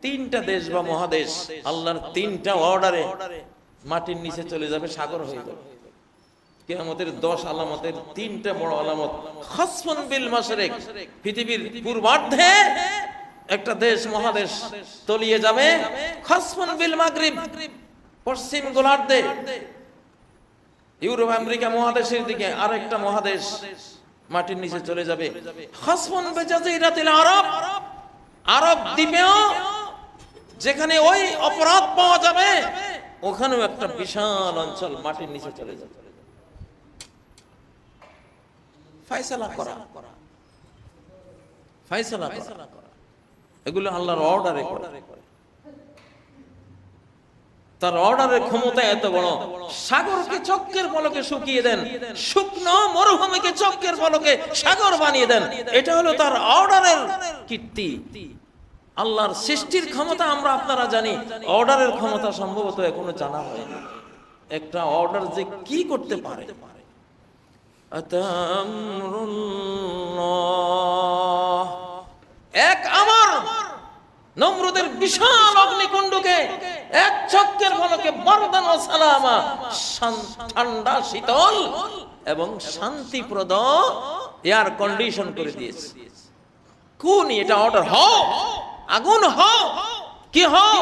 তিনটা দেশ বা মহাদেশ আল্লাহর তিনটা অর্ডারে মাটির নিচে চলে যাবে, সাগর হয়ে যাবে। কিয়ামতের 10 আলামতের তিনটা বড় আলামত। খাসফুন বিল মাশরিক, পৃথিবীর পূর্বার্ধে একটা দেশ মহাদেশ তলিয়ে যাবে। খাসফুন বিল মাগরিব, পশ্চিম গোলার্ধে ইউরোপ আমেরিকা মহাদেশের দিকে আরেকটা মহাদেশ মাটির নিচে চলে যাবে। খাসফুন বিজাজিরাতিল আরব, আরব দ্বীপেও যেখানে ওই অপরাধ পাওয়া যাবে ওখানেও একটা বিশাল অঞ্চল মাটির নিচে চলে যাবে। ফায়সালা করা, ফায়সালা করা, এগুলো আল্লাহর অর্ডারে করে। তার অর্ডারের ক্ষমতা এত বড়, সাগরকে চক্রের পলকে শুকিয়ে দেন, শুকনো মরুভূমিকে চক্রের পলকে সাগর বানিয়ে দেন। এটা হলো তার অর্ডারের কীর্তি। আল্লাহর সৃষ্টির ক্ষমতা আমরা আপনারা জানি, অর্ডারের ক্ষমতা সম্ভবত এখনো জানা হয়নি। একটা অর্ডার যে কি করতে পারে। এক আমার নমরুদের বিশাল অগ্নিকুণ্ডকে এক চক্রের ফলকে বরদান ও সালামা, ঠান্ডা শীতল এবং শান্তিপ্রদ এয়ার কন্ডিশন করে দিয়েছে। কোন এটা অর্ডার? হও আগুন, হও কি, হও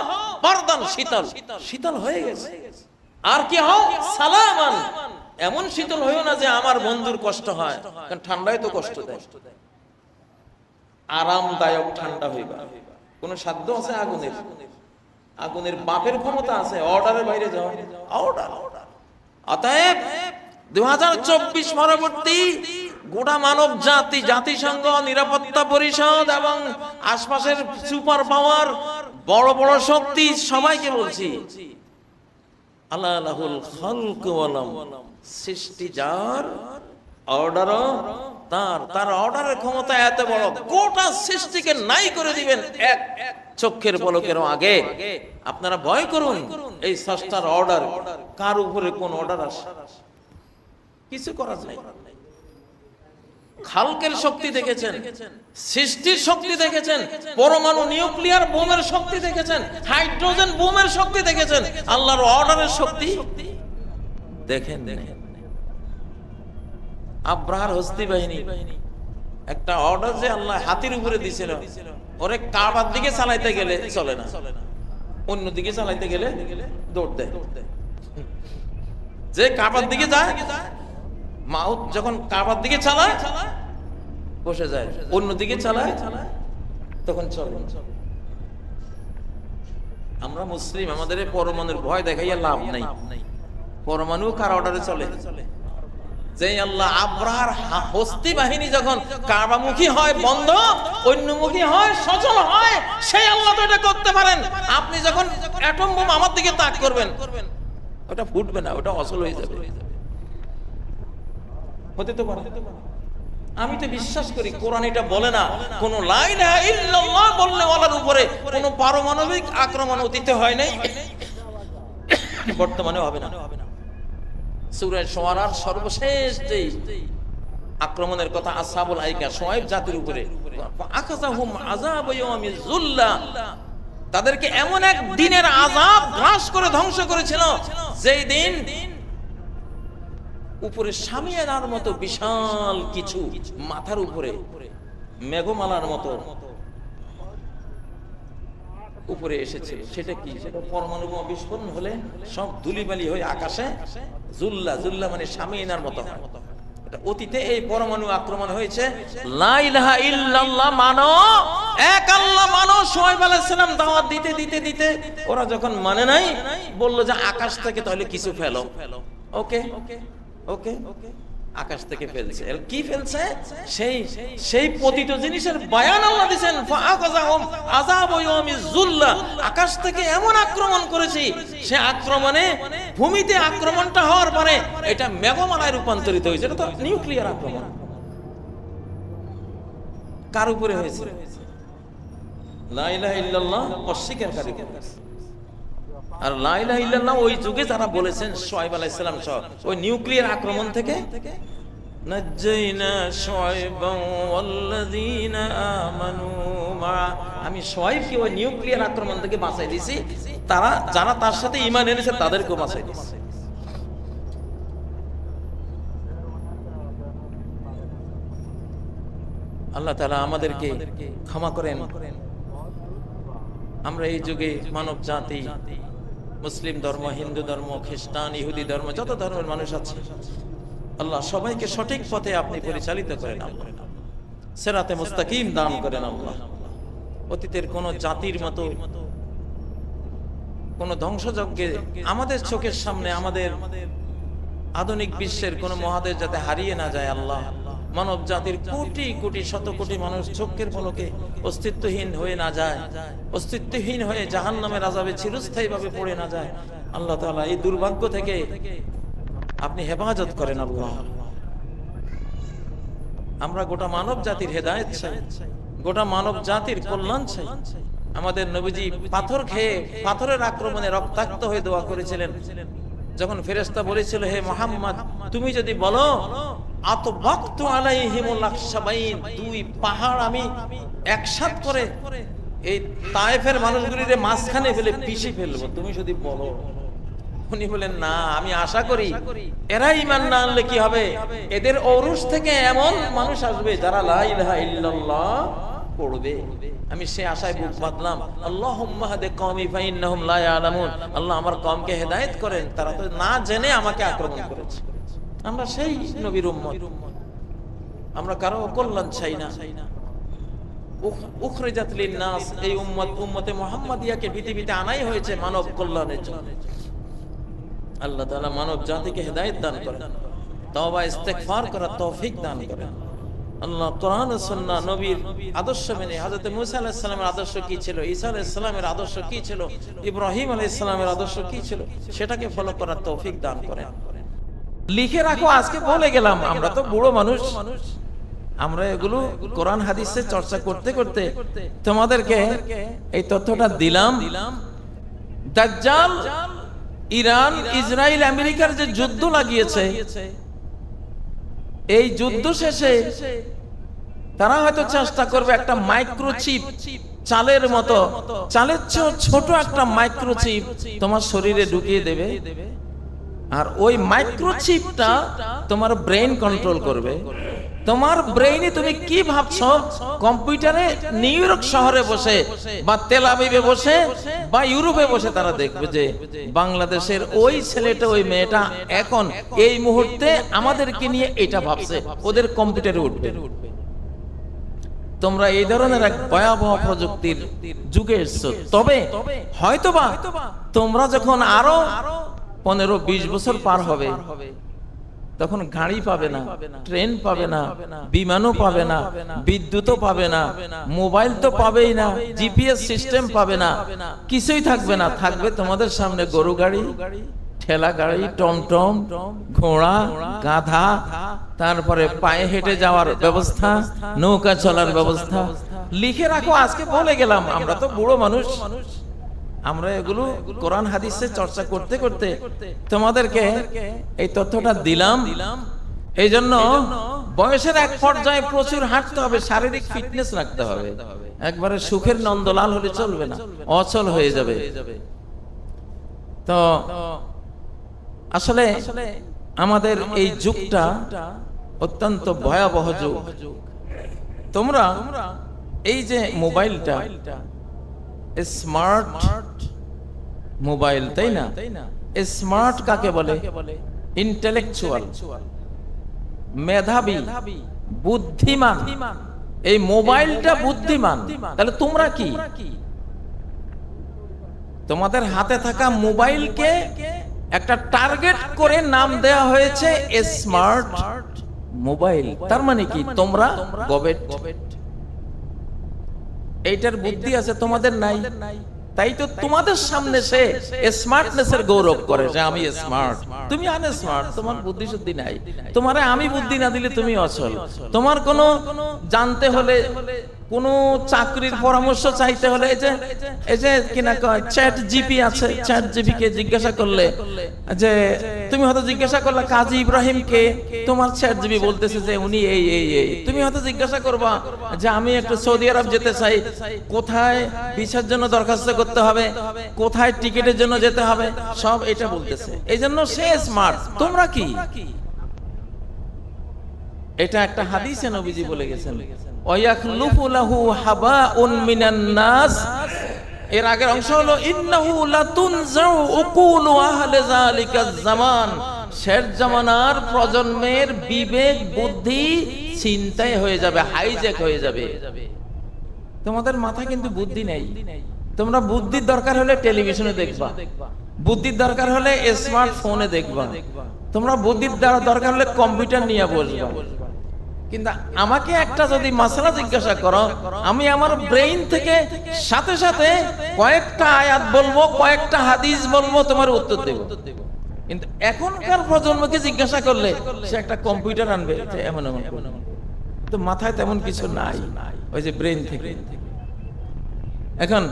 বরদান, শীতল, শীতল হয়ে গেছে। আর কি হও সালামান, এমন শীতল হইও না যে আমার বন্ধুর কষ্ট হয়, কারণ ঠান্ডায় তো কষ্ট দেয়। আরামদায়ক ঠান্ডা হইবা। কোন সাধ্য আছে আগুনের? আগুনের বাপের ক্ষমতা আছে অর্ডারের বাইরে যাওয়া? অর্ডার। অতএব 2024 পরবর্তী গোটা মানব জাতি, জাতিসংঘ, নিরাপত্তা পরিষদ এবং আশপাশের সুপার পাওয়ার বড় বড় শক্তি সবাইকে বলছি, আল্লাহুল খালকু ওয়াল আমর, সৃষ্টি যার, অর্ডারও তার। তার অর্ডারের ক্ষমতা এত বড়, গোটা সৃষ্টিকে নাই করে দিবেন এক চোখের পলকেরও আগে। আপনারা ভয় করুন এই স্রষ্টার অর্ডার, কার উপরে কোন অর্ডার আসে কিছু করার নাই। খালকের শক্তি দেখেছেন, সৃষ্টির শক্তি দেখেছেন, পরমাণু নিউক্লিয়ার বোমের শক্তি দেখেছেন, হাইড্রোজেন বোমের শক্তি দেখেছেন, আল্লাহর অর্ডারের শক্তি দেখেন। আব্রাহার হস্তি বাহিনী একটা অর্ডার যে আল্লাহ হাতির উপরে দিয়েছিল, ওরে কাবার দিকে চালাইতে গেলে চলে না, অন্য দিকে চালাইতে গেলে দৌড় দেয়। যে কাবার দিকে যায়, মাউত যখন কাবার দিকে চালায় বসে যায়, অন্যদিকে চালায় তখন চলে। আমরা মুসলিম, আমাদের পরমাণুর ভয় দেখাইয়া লাভ নাই। পরমাণু কার অর্ডারে চলে? যে আল্লাহ আব্রাহার হস্তি বাহিনী যখন কাবামুখী হয় বন্ধ, অন্যমুখী হয় সচল হয়, সেই আল্লাহ তো এটা করতে পারেন। আপনি যখন অ্যাটম বোম আমার দিকে তাক করবেন, ওটা ফুটবে না, ওটা অচল হয়ে যাবে। হতে তো পারে। আমি তো বিশ্বাস করি কোরআন এটা বলে না কোন লা ইলাহা ইল্লাল্লাহ বললে ওয়ালার উপরে কোন পারমাণবিক আক্রমণ অতীতে হয় নাই, বর্তমানে হবে না। সূরা শুআরার সর্বশেষ যে আক্রমণের কথা, আসহাবুল আইকা শুআয়ব জাতির উপরে, আখাযাহুম আযাবু ইয়াউমিজ যুল্লা, তাদেরকে এমন এক দিনের আযাব গ্রাস করে ধ্বংস করেছিল যেই দিন উপরে শামিয়ানার মতো বিশাল কিছু মাথার উপরে মেঘমালার মতো উপরে এসেছিল। সেটা কি? সেটা পরমাণু বোমা বিস্ফোরণ হলে সব ধুলিবালি হয়ে আকাশে জুল্লা, জুল্লা মানে শামিয়ানার মতো হয়। এটা অতীতে এই পরমাণু আক্রমণ হয়েছে। লা ইলাহা ইল্লাল্লাহ মানো, এক আল্লাহ মানো। শুআয়ব আলাইহিস সালাম দাওয়াত দিতে দিতে দিতে ওরা যখন মানে নাই, বলল যে আকাশ থেকে তাহলে কিছু ফেলো। ওকে ওকে, আকাশ থেকে ফেলছে। কি ফেলছে? সেই পতিত জিনিসের বয়ান আল্লাহ দিবেন, ফাআখাযাহুম আযাবু ইয়াউমিজ যুল্লা, আকাশ থেকে এমন আক্রমণ করেছি, সে আক্রমণে ভূমিতে আক্রমণটা হওয়ার পরে এটা মেঘমালায় রূপান্তরিত হয়েছে। এটা তো নিউক্লিয়ার আক্রমণ। কার উপরে হয়েছে? লা ইলাহা ইল্লাল্লাহ অস্বীকারী। আর লা ইলাহা ইল্লাল্লাহ ওই যুগে যারা বলেছেন শুআয়ব আলাইহিস সালাম সহ, ওই নিউক্লিয়ার আক্রমণ থেকে নাজ্জাইনা শুআইবান ওয়াল্লাযীনা আমানু মা, আমি শুআইবকে ওই নিউক্লিয়ার আক্রমণ থেকে বাঁচাই দিয়েছি, তারা যারা তার সাথে ঈমান এনেছে তাদেরকেও বাঁচাই দিয়েছি। আল্লাহ তাআলা আমাদেরকে ক্ষমা করেন। আমরা এই যুগে মানব জাতি, মুসলিম ধর্ম, হিন্দু ধর্ম, খ্রিস্টান, ইহুদি ধর্ম, যত ধর্মের মানুষ আছে, আল্লাহ সবাইকে সঠিক পথে আপনি পরিচালিত করেন। আল্লাহ সিরাতে মুস্তাকিম দান করেন। আল্লাহ অতীতের কোন জাতির মতো কোন ধ্বংসযজ্ঞে আমাদের চোখের সামনে, আমাদের আধুনিক বিশ্বের কোন মহাদেশ যাতে হারিয়ে না যায়। আল্লাহ মানব জাতির কোটি কোটি শত কোটি মানুষ চোখের পলকে অস্তিত্বহীন হয়ে না যায়, অস্তিত্বহীন হয়ে জাহান্নামের আযাবে চিরস্থায়ীভাবে পড়ে না যায়। আল্লাহ তাআলা এই দুর্ভাগ্য থেকে আপনি হেফাজত করেন। আল্লাহ আমরা গোটা মানব জাতির হেদায়েত চাই, গোটা মানব জাতির কল্যাণ চাই। আমাদের নবীজি পাথর খেয়ে, পাথরের আক্রমণে রক্তাক্ত হয়ে দোয়া করেছিলেন। যখন ফেরেশতা বলেছিল, হে মুহাম্মদ, তুমি যদি বলো আতবাকতু আলাইহিমুল আকসাবাইন, দুই পাহাড় আমি একসাথ করে এই তায়েফের মানুষগুলির মাঝখানে ফেলে পিষে ফেলবো, তুমি যদি বলো। উনি বলেন, না, আমি আশা করি এরা ঈমান না আনলে কি হবে, এদের ঔরস থেকে এমন মানুষ আসবে যারা লা ইলাহা ইল্লাল্লাহ পড়বে। আমি সে আশায় বুক বাঁধলাম। আল্লাহুম্মা হাদি কওমি ফাইন্নাহুম লা ইয়ালামুন, আল্লাহ আমার কওমকে হেদায়েত করেন, তারা তো না জেনে আমাকে আক্রমণ করেছে। আমরা সেই নবীর উম্মত, আমরা কারো কল্যাণ চাই না। উখরিজাত লিন-নাস, এই উম্মত, উম্মতে মুহাম্মাদিয়াকে পৃথিবীতে আনাই হয়েছে মানব কল্যাণের জন্য। আল্লাহ তাআলা মানব জাতিকে হেদায়েত দান করেন, তওবা ইস্তেগফার করার তৌফিক দান করেন। আল্লাহ কোরআন ও সুন্নাহ, নবীর আদর্শ মেনে হযরত মুসা আলাইহিস সালামের আদর্শ কি ছিল, ঈসা আলাইহিস সালামের আদর্শ কি ছিল, ইব্রাহিম আলাইহিস সালামের আদর্শ কি ছিল, সেটাকে ফলো করার তৌফিক দান করেন। লিখে রাখো, আজকে বলে গেলাম, আমরা তো বুড়ো মানুষ, আমরা এগুলো কোরআন হাদিসে চর্চা করতে করতে তোমাদেরকে এই তথ্যটা দিলাম। দাজ্জাল, ইরান, ইসরায়েল, আমেরিকার যে যুদ্ধ লাগিয়েছে, এই যুদ্ধ শেষে তারা হয়তো চেষ্টা করবে একটা মাইক্রোচিপ, চালের মতো, চালের চেয়ে ছোট একটা মাইক্রোচিপ তোমার শরীরে ঢুকিয়ে দেবে, আর ওই মাইক্রোচিপটা তোমার ব্রেন কন্ট্রোল করবে। তোমার ব্রেইনে তুমি কি ভাবছো, কম্পিউটারে নিউ ইয়র্ক শহরে বসে বা তেল আবিবে বসে বা ইউরোপে বসে তারা দেখবে যে বাংলাদেশের ওই ছেলেটা, ওই মেয়েটা এখন এই মুহূর্তে আমাদেরকে নিয়ে এটা ভাবছে, ওদের কম্পিউটারে উঠবে। তোমরা এই ধরনের এক ভয়াবহ প্রযুক্তির যুগে এসছো। তবে হয়তোবা তোমরা যখন আরো 15-20 বছর পার হবে, তখন গাড়ি পাবে না, ট্রেন পাবে না, বিমানও পাবে না, বিদ্যুৎও পাবে না, মোবাইল তো পাবেই না, জিপিএস সিস্টেম পাবে না, কিছুই থাকবে না। থাকবে তোমাদের সামনে গরু গাড়ি, ঠেলা গাড়ি, টমটম, ঘোড়া, গাধা, তারপরে পায়ে হেঁটে যাওয়ার ব্যবস্থা, নৌকা চলার ব্যবস্থা। লিখে রাখো, আজকে বলে গেলাম, আমরা তো বুড়ো মানুষ, আমরা এগুলো কোরআন হাদিসে চর্চা করতে করতে তোমাদেরকে এই তথ্যটা দিলাম। এই জন্য বয়সের এক পর্যায়ে প্রচুর হাঁটতে হবে, শারীরিক ফিটনেস রাখতে হবে। একবারে সুখের নন্দলাল হলে চলবে না, অচল হয়ে যাবে। তো আসলে আমাদের এই যুগটা অত্যন্ত ভয়াবহ যুগ। তোমরা এই যে মোবাইলটা, স্মার্ট মোবাইল, তাই না? স্মার্ট কাকে বলে? ইন্টেলেকচুয়াল, মেধাবী, বুদ্ধিমান। এই মোবাইলটা বুদ্ধিমান, তাহলে তোমরা কি? তোমাদের হাতে থাকা মোবাইলকে একটা টার্গেট করে নাম দেয়া হয়েছে স্মার্ট মোবাইল। তার মানে কি? তোমরা গবেট। এইটার বুদ্ধি আছে, তোমাদের নাই। তাই তো তোমাদের সামনে সে স্মার্টনেসের গৌরব করে যে আমি স্মার্ট। তুমি আনস্মার্ট, তোমার বুদ্ধি শুদ্ধি নাই, তোমারে আমি বুদ্ধি না দিলে তুমি অচল। তোমার কোনো জানতে হলে, কোন চাকরির পরামর্শ চাইতে হলে এই যে কিনা চ্যাট জিপি আছে, চ্যাট জিপি কে জিজ্ঞাসা করলে, যে তুমি হয়তো জিজ্ঞাসা করলে কাজী ইব্রাহিম কে, তোমার চ্যাট জিপি বলতেছে যে উনি এই এই এই। তুমি হয়তো জিজ্ঞাসা করবা যে আমি একটু সৌদি আরব যেতে চাই, কোথায় ভিসার জন্য দরখাস্ত করতে হবে, কোথায় টিকিটের জন্য যেতে হবে, সব এটা বলতেছে। এই জন্য সে স্মার্ট, তোমরা কি? এটা একটা হাদিসে নবীজি বলে গেছেন, ওয়ায়াখলুফু লাহু হাবাউন মিনান নাস। এর আগের অংশ হলো ইন্নাহু লাতুনজাউ উকুলু আহলি যালিকাজ জামান। শেষ জামানার প্রজন্মের বিবেক বুদ্ধি চিন্তাই হয়ে যাবে, হাইজ্যাক হয়ে যাবে। তোমাদের মাথায় কিন্তু বুদ্ধি নেই। তোমরা বুদ্ধির দরকার হলে টেলিভিশনে দেখবা, বুদ্ধির দরকার হলে স্মার্টফোনে দেখবা, তোমরা বুদ্ধির দরকার হলে কম্পিউটার নিয়ে বসবা। কিন্তু আমাকে একটা যদি মাসলা জিজ্ঞাসা করো, আমি আমার ব্রেইন থেকে সাথে সাথে কয়েকটা আয়াত বলবো, কয়েকটা হাদিস বলবো, তোমার উত্তর দেব। কিন্তু এখনকার প্রজন্মকে জিজ্ঞাসা করলে সে একটা কম্পিউটার আনবে, এমন এমন। তো মাথায় তেমন কিছু নাই, ওই যে ব্রেইন থেকে। এখন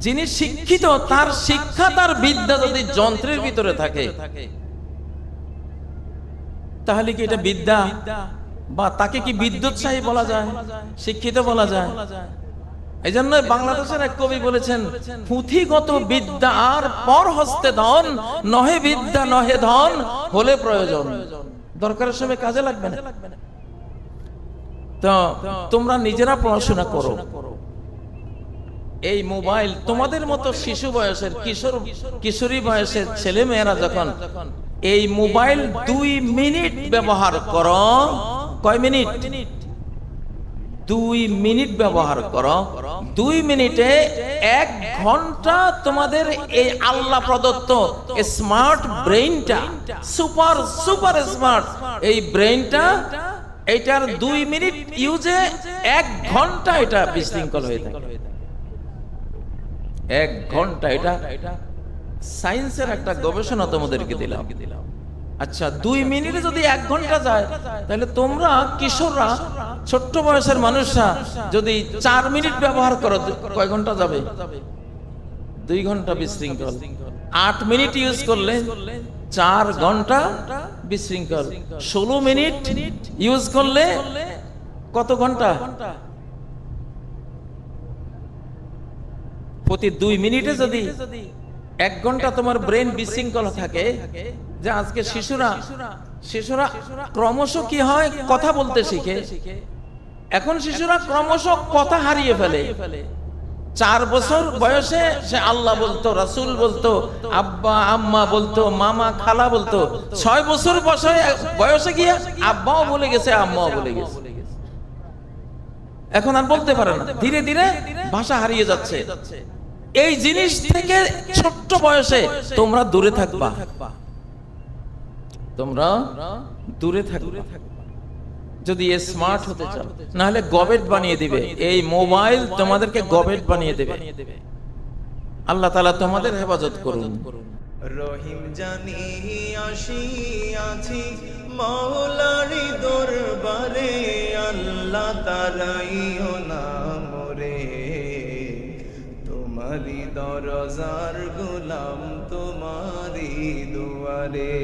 যিনি শিক্ষিত, তার শিক্ষা, তার বিদ্যা যদি যন্ত্রের ভিতরে থাকে, তাহলে কি এটা বিদ্যা? বা তাকে কি বিদ্যুৎসাহী বলা যায়, শিক্ষিত বলা যায়? এই জন্য বাংলাদেশের এক কবি বলেছেন, পুঁথিগত বিদ্যা আর পর হস্তে ধন, নহে বিদ্যা নহে ধন, হলে প্রয়োজন, দরকারের সময় কাজে লাগবে না। তো তোমরা নিজেরা পড়াশোনা করো। এই মোবাইল তোমাদের মতো শিশু বয়সের, কিশোরী বয়সের ছেলে মেয়েরা যখন এই মোবাইল 2 মিনিট ব্যবহার করো, কয় মিনিট? 2 মিনিট ব্যবহার করো, 2 মিনিটে 1 ঘন্টা তোমাদের এই আল্লাহ প্রদত্ত স্মার্ট ব্রেইনটা, সুপার স্মার্ট এই ব্রেইনটা, এটার 2 মিনিট ইউজে 1 ঘন্টা এটা বিশৃঙ্খল হয়ে থাকে। 1 ঘন্টা, এটা সায়েন্সের একটা গবেষণা তোমাদেরকে দিলাম। আচ্ছা, 2 মিনিটে যদি 1 ঘন্টা যায়, তাহলে তোমরা কিশোররা, ছোট্ট বয়সের মানুষরা যদি 4 মিনিট ব্যবহার করো, কয় ঘন্টা যাবে? 2 ঘন্টা বিশৃঙ্খল। 8 মিনিট ইউজ করলে 4 ঘন্টা বিশৃঙ্খল। 16 মিনিট ইউজ করলে কত ঘন্টা? প্রতি 2 মিনিটে যদি 1 ঘন্টা তোমার ব্রেন বিশৃঙ্খল থাকে, যে আজকে শিশুরা ক্রমশ কি হয়, কথা বলতে শিখে। এখন শিশুরা ক্রমশ কথা হারিয়ে ফেলে। 4 বছর বয়সে সে আল্লাহ বলতো, রাসূল বলতো, আব্বা আম্মা বলতো, মামা খালা বলতো। 6 বছর বয়সে গিয়ে আব্বাও বলে গেছে, আম্মাও বলে গেছে। এখন আর বলতে পারে না, ধীরে ধীরে ভাষা হারিয়ে যাচ্ছে। এই জিনিস থেকে ছোট্ট বয়সে তোমরা দূরে থাকবা, তোমরা দূরে থাকবা যদি স্মার্ট হতে চাও। না হলে গবেট বানিয়ে দিবে, এই মোবাইল তোমাদেরকে গবেট বানিয়ে দেবে। আল্লাহ তাআলা তোমাদের হেফাজত করুন। রহিম জানি আসিয়াছি মাওলারি দরবারে, আল্লাহ তারাইও না মোরে। তোমারি দরজার গোলাম, তোমারি দুয়ারে,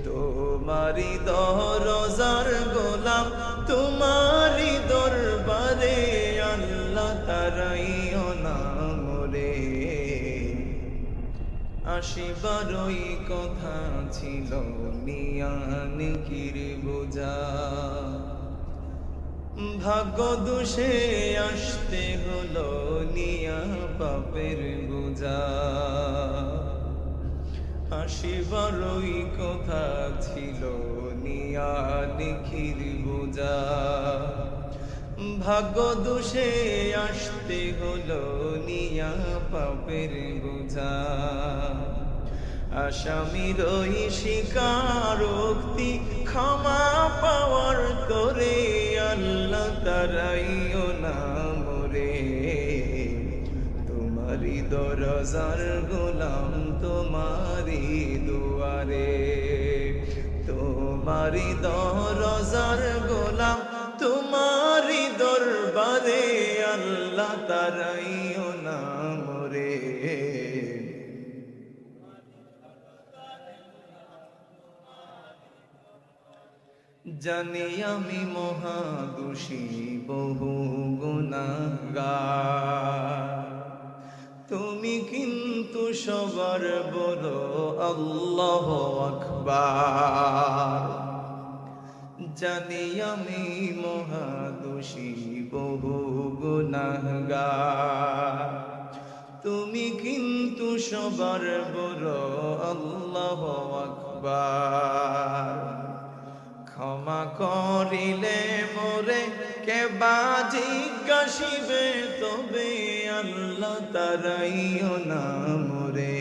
তোমারি দরজার গোলাম, তোমারি দরবারে, আল্লাহ তারাইও না মোরে। আসিবারই কথা ছিল নিয়ানি কিরি বোঝা, ভাগ্য দোষে আসতে হলো নিয়া পাপের বোঝা। আসিবারই কথা ছিল নিয়ানি কিরি বোঝা, ভাগ্য দোষে আসতে হলো নিয়া পাপের বোঝা। আসামির ওই স্বীকারোক্তি ক্ষমা পাওয়ার করে, আল্লাহ তারাইও না মোরে। তোমারি দরজার গোলাম তোমারি দুয়ারে, তোমারি দরজার গোলাম তোমারি দরবারে, আল্লাহ তারাইও না মোরে। জানি আমি মহাদোষী বহু গুনাহগার, তুমি কিন্তু সবার বড় আল্লাহু আকবার। জানি আমি মহাদোষী বহু গুনাহগার, তুমি কিন্তু সবার বড় আল্লাহু আকবার। ক্ষমা করিলে মোরে কেবা জিজ্ঞাসিবে, তবে আল্লাহ তারাইও না মোরে।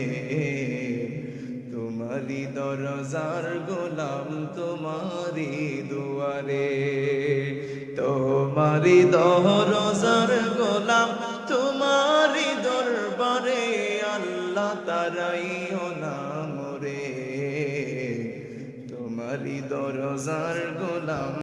তোমারি দরজার গোলাম তোমারি দুয়ারে, তোমারি দরজার